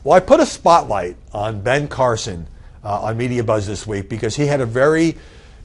Well, I put a spotlight on Ben Carson on Mediabuzz this week because he had a very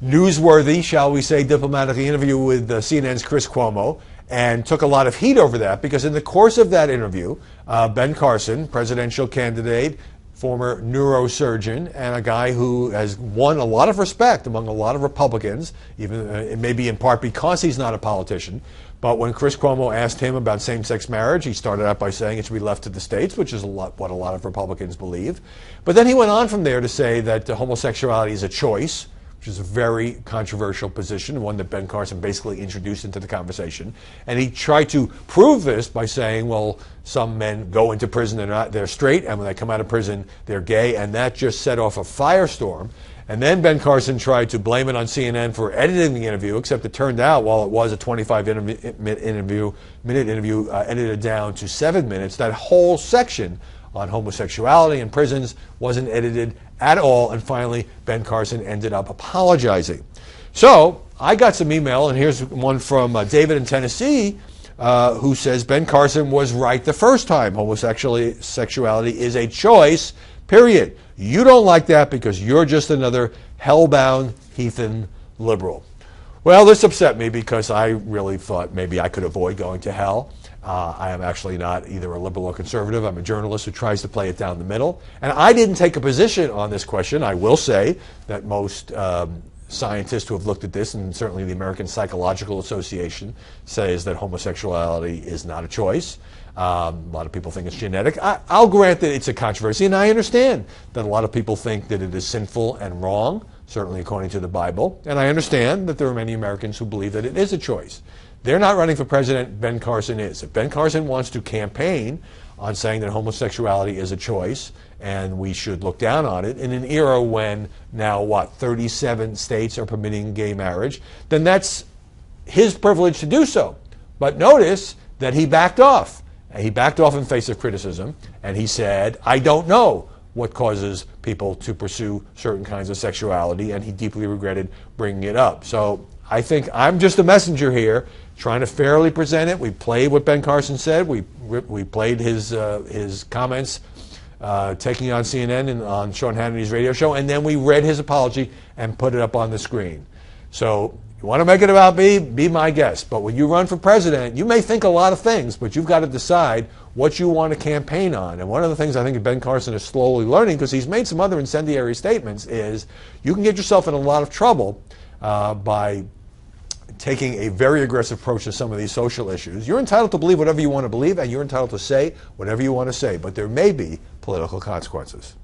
newsworthy, shall we say, diplomatically interview with CNN's Chris Cuomo, and took a lot of heat over that because in the course of that interview, Ben Carson, presidential candidate, former neurosurgeon, and a guy who has won a lot of respect among a lot of Republicans, even it may be in part because he's not a politician. But when Chris Cuomo asked him about same-sex marriage, he started out by saying it should be left to the states, which is what a lot of Republicans believe. But then he went on from there to say that homosexuality is a choice, which is a very controversial position, one that Ben Carson basically introduced into the conversation. And he tried to prove this by saying, well, some men go into prison, they're straight, and when they come out of prison, they're gay, and that just set off a firestorm. And then Ben Carson tried to blame it on CNN for editing the interview, except it turned out, while it was a 25-minute interview, edited down to 7 minutes, that whole section on homosexuality in prisons wasn't edited at all, and finally Ben Carson ended up apologizing. So I got some email, and here's one from David in Tennessee, who says Ben Carson was right the first time. Homosexuality is a choice, period. You don't like that because you're just another hellbound heathen liberal. Well, this upset me because I really thought maybe I could avoid going to hell. I am actually not either a liberal or conservative. I'm a journalist who tries to play it down the middle. And I didn't take a position on this question. I will say that most scientists who have looked at this, and certainly the American Psychological Association, says that homosexuality is not a choice. A lot of people think it's genetic. I'll grant that it's a controversy, and I understand that a lot of people think that it is sinful and wrong, certainly according to the Bible. And I understand that there are many Americans who believe that it is a choice. They're not running for president. Ben Carson is. If Ben Carson wants to campaign on saying that homosexuality is a choice and we should look down on it in an era when now, 37 states are permitting gay marriage, then that's his privilege to do so. But notice that he backed off. He backed off in face of criticism, and he said, I don't know what causes people to pursue certain kinds of sexuality, and he deeply regretted bringing it up. So I think I'm just a messenger here, trying to fairly present it. We played what Ben Carson said. We played his comments taking on CNN and on Sean Hannity's radio show, and then we read his apology and put it up on the screen. So you want to make it about me, be my guest. But when you run for president, you may think a lot of things, but you've got to decide what you want to campaign on. And one of the things I think Ben Carson is slowly learning, because he's made some other incendiary statements, is you can get yourself in a lot of trouble by taking a very aggressive approach to some of these social issues. You're entitled to believe whatever you want to believe, and you're entitled to say whatever you want to say, but there may be political consequences.